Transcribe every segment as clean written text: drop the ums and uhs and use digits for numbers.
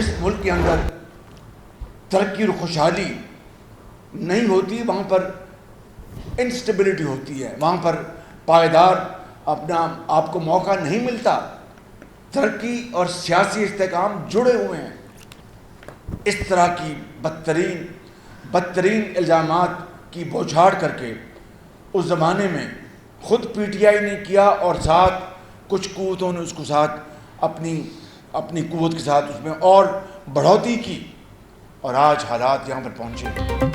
जिस मुल्क के अंदर तरक्की और खुशहाली नहीं होती वहाँ पर इंस्टेबिलिटी होती है, वहाँ पर पायदार अपना आपको मौका नहीं मिलता। तरक्की और सियासी इस्तेहकाम जुड़े हुए हैं। इस तरह की बदतरीन इल्ज़ामात की बौछार करके उस ज़माने में ख़ुद पीटीआई ने किया और साथ कुछ क़ुव्वतों ने उसको साथ अपनी क़ुव्वत के साथ उसमें और बढ़ोतरी की और आज हालात यहाँ पर पहुँचे।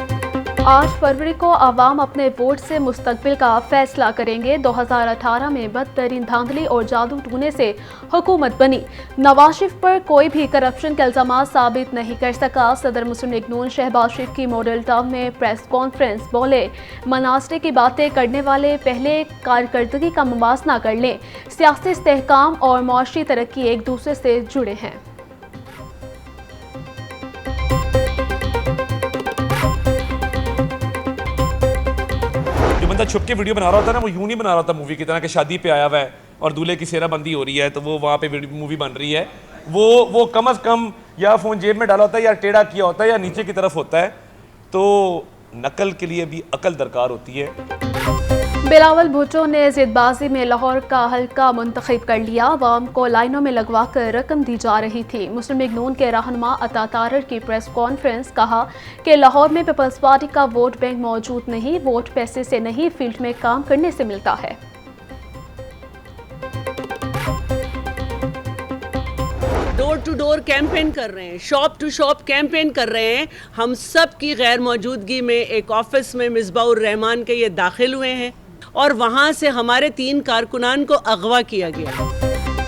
8 फरवरी को आवाम अपने वोट से मुस्तकबिल का फैसला करेंगे। 2018 में बदतरीन धांधली और जादू टूने से हुकूमत बनी। नवाज शरीफ पर कोई भी करप्शन का इल्जाम साबित नहीं कर सका। सदर मुस्लिम लीग नून शहबाज शरीफ की मॉडल टाउन में प्रेस कॉन्फ्रेंस, बोले मनासरे की बातें करने वाले पहले कारकर्दगी का मुवाजना कर लें। सियासी इस्तेहकाम और मुआशी तरक्की एक दूसरे से जुड़े हैं। बंदा छुप के वीडियो बना रहा होता है ना, वो यूं नहीं बना रहा होता मूवी की तरह कि शादी पे आया हुआ है और दूल्हे की सेहराबंदी हो रही है तो वो वहाँ पे मूवी बन रही है। वो कम अज़ कम या फ़ोन जेब में डाला होता है या टेढ़ा किया होता है या नीचे की तरफ होता है। तो नकल के लिए भी अकल दरकार होती है। बिलावल भुट्टो ने जिदबाजी में लाहौर का हल्का मुंतखब कर लिया। अवाम को लाइनों में लगवा कर रकम दी जा रही थी। मुस्लिम लीग नून के रहनुमा अता तारर की प्रेस कॉन्फ्रेंस, कहा कि लाहौर में पीपल्स पार्टी का वोट बैंक मौजूद नहीं, वोट पैसे से नहीं फील्ड में काम करने से मिलता है। डोर टू डोर कैंपेन कर रहे हैं, शॉप टू शॉप कैंपेन कर रहे हैं। हम सब की गैर मौजूदगी में एक ऑफिस में मिसबाउर रहमान के ये दाखिल हुए हैं और वहाँ से हमारे 3 कारकुनान को अगवा किया गया।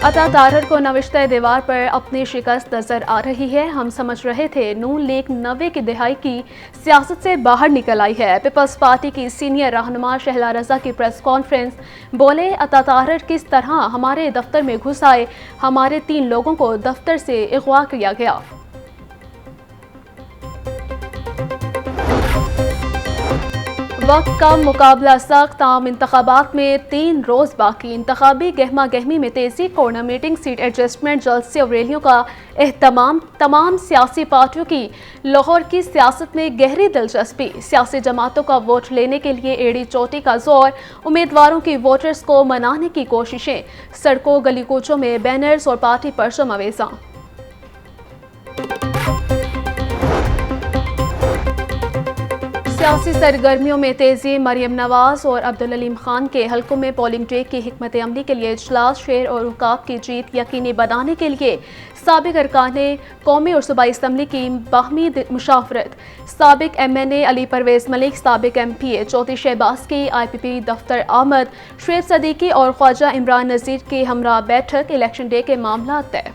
अता तारर को नविश्ते दीवार पर अपनी शिकस्त नजर आ रही है। हम समझ रहे थे नून लीग 90 की दिहाई की सियासत से बाहर निकल आई है। पीपल्स पार्टी की सीनियर रहनुमा शहला रजा की प्रेस कॉन्फ्रेंस, बोले अता तारर किस तरह हमारे दफ्तर में घुस आए, हमारे 3 लोगों को दफ्तर से अगवा किया गया। वक्त का मुकाबला सख्त, आम इंतखाबात में 3 रोज बाकी। इंतखाबी गहमा गहमी में तेजी, कोऑर्डिनेटिंग सीट एडजस्टमेंट, जलसे और रैलियों का एहतमाम। तमाम सियासी पार्टियों की लाहौर की सियासत में गहरी दिलचस्पी। सियासी जमातों का वोट लेने के लिए एड़ी चोटी का जोर, उम्मीदवारों की वोटर्स को मनाने की कोशिशें। सड़कों गली कूचों में बैनर्स और पार्टी परचम अवेजा। सियासी सरगर्मियों में तेजी, मरियम नवाज और अब्दुल अलीम खान के हलकों में पोलिंग डे की हिकमत अमली के लिए इजलास। शेर और रुकाब की जीत यकीनी बनाने के लिए साबिक अरकान कौमी और सूबाई असम्बली की बाहमी मुशावरत। साबिक MNA अली परवेज मलिक, साबिक MPA चौधरी शहबाज की IPP दफ्तर आमद। शुएब सदीकी और ख्वाजा इमरान नज़ीर की हमरा बैठक। इलेक्शन डे के मामला तय।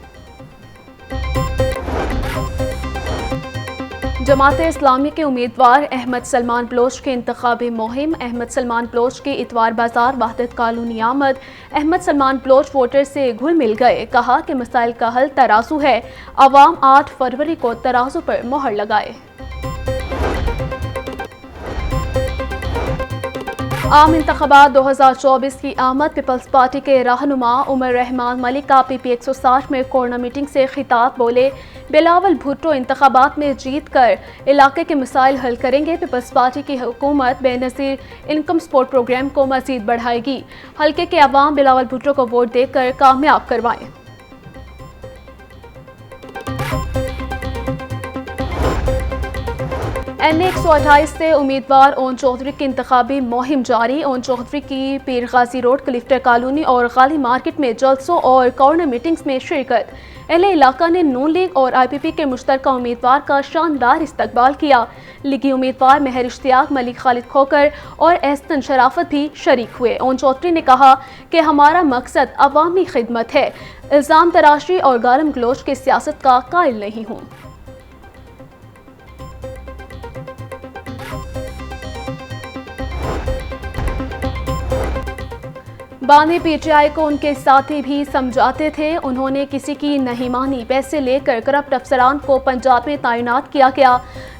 जमात इस्लामी के उम्मीदवार अहमद सलमान बलोच की इंतखाबी मुहिम। अहमद सलमान बलोच की इतवार बाजार वाहदत कॉलोनी आमद। अहमद सलमान बलोच वोटर से घुल मिल गए, कहा कि मसाइल का हल तराजू है। अवाम 8 फरवरी को तराजू पर मोहर लगाए। आम इंतखाबात 2024 की आमद। पीपल्स पार्टी के रहनुमा उमर रहमान मलिक का PP 160 में कोरोना मीटिंग से खिताब, बोले बिलावल भुट्टो इंतखाबात में जीत कर इलाके के मसाइल हल करेंगे। पीपल्स पार्टी की हुकूमत बेनज़ीर इनकम सपोर्ट प्रोग्राम को मज़ीद बढ़ाएगी। हल्के के अवाम बिलावल भुट्टो को वोट देकर कामयाब करवाएं। NA 128 से उम्मीदवार ओन चौधरी की इंतखाबी मुहिम जारी। ओन चौधरी की पीर गाजी रोड, क्लिफ्टर कॉलोनी और गाली मार्केट में जलसों और कॉर्नर मीटिंग्स में शिरकत। LA इलाका ने नून लीग और IPP के मुश्तरका उम्मीदवार का शानदार इस्तकबाल किया। लीगी उम्मीदवार मेहर इश्तियाक, मलिक खालिद खोकर और एहसन शराफत भी शरीक हुए। ओन चौधरी ने कहा कि हमारा मकसद अवामी खिदमत है, इल्ज़ाम तराशी और गालम गलोच की सियासत का कायल नहीं हूँ। बानी PTI को उनके साथी भी समझाते थे, उन्होंने किसी की नहीं मानी। पैसे लेकर करप्ट अफसरान को पंजाब में तैनात किया गया।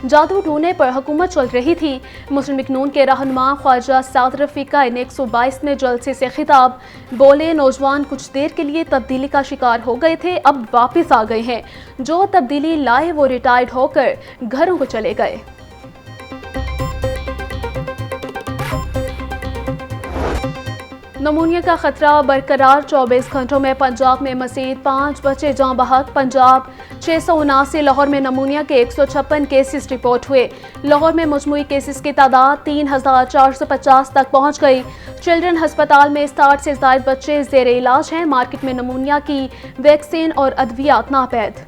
जादू टूने पर हुकूमत चल रही थी। मुस्लिम लीग नून के रहनुमा ख्वाजा साद रफी का N122 में जलसे से खिताब, बोले नौजवान कुछ देर के लिए तब्दीली का शिकार हो गए थे, अब वापस आ गए हैं। जो तब्दीली लाए वो रिटायर्ड होकर घरों को चले गए। नमूनिया का खतरा बरकरार, 24 घंटों में पंजाब में मजीद 5 बच्चे जाँ बहक। पंजाब 679, लाहौर में नमूनिया के 156 केसेस रिपोर्ट हुए। लाहौर में मजमूई केसेस की तादाद 3450 तक पहुंच गई। चिल्ड्रन हस्पताल में 60 से ज़ायद बच्चे ज़ेर इलाज हैं। मार्केट में नमूनिया की वैक्सीन और अद्वियात नापैद।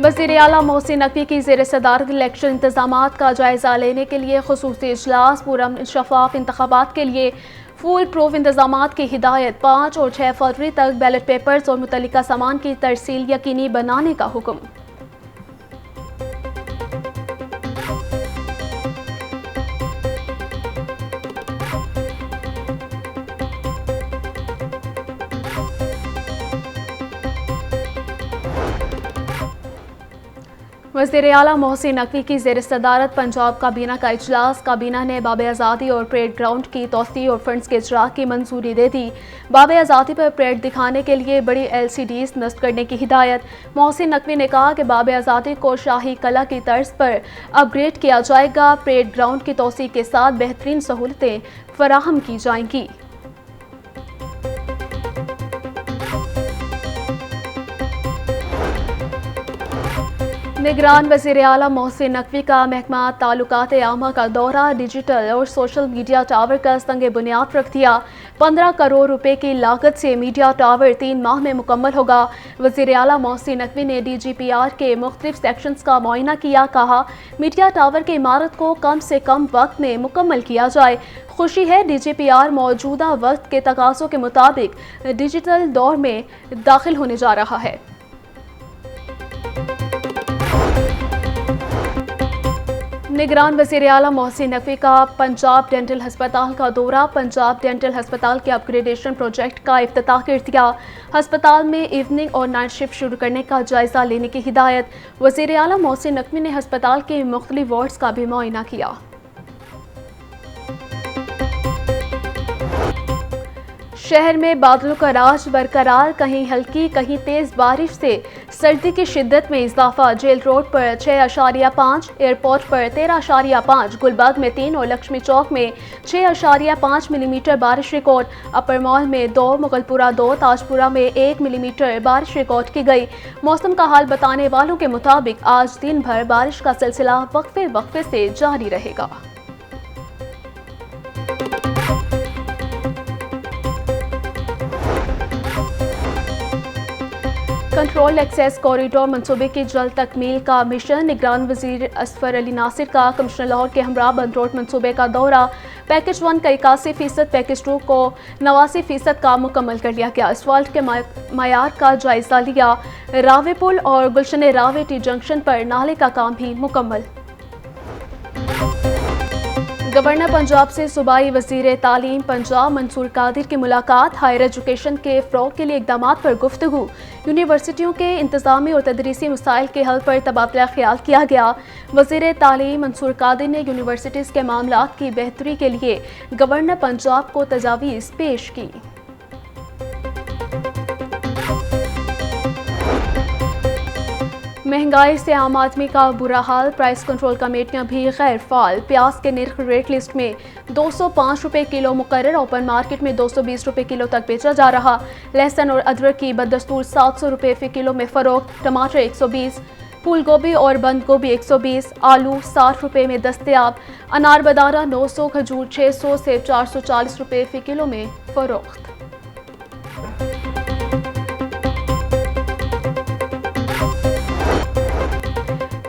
वज़ीर आला मोहसिन नकवी की ज़ेर सदारत इलेक्शन इंतज़ामात का जायज़ा लेने के लिए ख़ुसूसी इजलास, पुरअमन शफ़ाफ़ इंतख़ाबात के लिए फुल प्रूफ इंतज़ामात की हिदायत। 5 और 6 फरवरी तक बैलेट पेपर्स और मुतल्लिका सामान की तरसील यकीनी बनाने का हुक्म। वज़ीर आला मोहसिन नकवी की ज़ेर सदारत पंजाब काबीना का इजलास। काबीना ने बाब आज़ादी और परेड ग्राउंड की तोसी और फंड्स के इजरा की मंजूरी दे दी। बाब आज़ादी पर परेड दिखाने के लिए बड़ी LCDs नस्ब करने की हिदायत। मोहसिन नकवी ने कहा कि बाब आज़ादी को शाही कला की तर्ज पर अपग्रेड किया जाएगा। परेड ग्राउंड की तोसी के साथ बेहतरीन सहूलतें फराहम की जाएंगी। निगरान वज़ीर आला मोहसिन नकवी का महकमा ताल्लुकात आमा का दौरा, डिजिटल और सोशल मीडिया टावर का संग बुनियाद रख दिया। 15 करोड़ रुपए की लागत से मीडिया टावर 3 माह में मुकम्मल होगा। वज़ीर आला मोहसिन नकवी ने DGPR के मुख्तलिफ सेक्शंस का मुआयना किया। कहा मीडिया टावर की इमारत को कम से कम वक्त में मुकम्मल किया जाए। खुशी है DGPR मौजूदा वक्त के तकाज़ों के मुताबिक डिजिटल दौर में दाखिल होने जा रहा है। निगरान वज़ीर आला मोहसिन नकवी का पंजाब डेंटल हस्पताल का दौरा। पंजाब डेंटल हस्पताल के अपग्रेडेशन प्रोजेक्ट का इफ्तिताह कर दिया। हस्पताल में इवनिंग और नाइट शिफ्ट शुरू करने का जायज़ा लेने की हिदायत। वज़ीर आला मोहसिन नकवी ने हस्पताल के मुख्तलिफ वार्ड्स का भी मुआयना किया। शहर में बादलों का राज बरकरार, कहीं हल्की कहीं तेज बारिश से सर्दी की शिद्दत में इजाफा। जेल रोड पर 6.5, एयरपोर्ट पर 13.5, गुलबर्ग में 3 और लक्ष्मी चौक में 6.5 मिलीमीटर बारिश रिकॉर्ड। अपर मॉल में 2, मुगलपुरा 2, ताजपुरा में 1 मिलीमीटर बारिश रिकॉर्ड की गई। मौसम का हाल बताने वालों के मुताबिक आज दिन भर बारिश का सिलसिला वक्फे वक्फे से जारी रहेगा। कंट्रोल एक्सेस कॉरिडोर मंसूबे की जल्द तकमील का मिशन। निगरान वजीर असफर अली नासिर का कमिश्नर लाहौर के हमरा बंद रोड मंसूबे का दौरा। पैकेज 1 का 81%, पैकेज 2 को 89% का मुकम्मल कर लिया गया। असफाल्ट के मयार का जायजा लिया। रावे पुल और गुलशन रावे टी जंक्शन पर नाले का काम भी मुकम्मल। गवर्नर पंजाब से सूबाई वजीर तालीम पंजाब मंसूर कादिर की मुलाकात। हायर एजुकेशन के फ़रोग़ के लिए इक़दाम पर गुफ्तगू। यूनिवर्सिटियों के इंतज़ामी और तदरीसी मसाइल के हल पर तबादला ख्याल किया गया। वजीर तालीम मंसूर कादिर ने यूनिवर्सिटीज़ के मामलात की बेहतरी के लिए गवर्नर पंजाब को तजावीज़ पेश की। महंगाई से आम आदमी का बुरा हाल, प्राइस कंट्रोल कमेटियां भी गैर फाल। प्याज के निर्ख रेट लिस्ट में 205 रुपये किलो मुकर्रर, ओपन मार्केट में 220 रुपये किलो तक बेचा जा रहा। लहसुन और अदरक की बदस्तूर 700 रुपये फी किलो में फ़रोख्त। टमाटर 120, फूल गोभी और बंद गोभी 120, आलू 60 रुपये में दस्तयाब। अनार बदाना 900, खजूर 600 से 440 रुपये फी किलो में फ़रोख्त।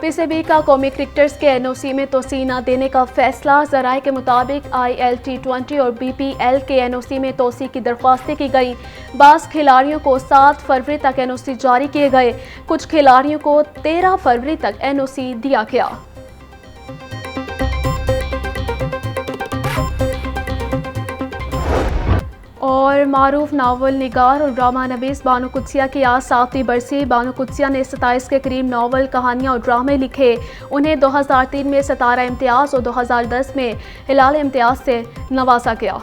PCB का कौमी क्रिकेटर्स के NOC में तोसी न देने का फैसला। ज़राए के मुताबिक ILT20 और BPL के NOC में तोसी की दरख्वास्तें की गई। बाज़ खिलाड़ियों को 7 फरवरी तक NOC जारी किए गए। कुछ खिलाड़ियों को 13 फरवरी तक NOC दिया गया। और और मारूफ नावल निगार और ड्रामा नवीस बानो कुदसिया की आज 7वीं बरसी। बानो कुदसिया ने 27 के करीब नावल, कहानियाँ और ड्रामे लिखे। उन्हें 2003 में सितारा इम्तियाज़ और 2010 में हिलाल इम्तियाज़ से नवाजा गया।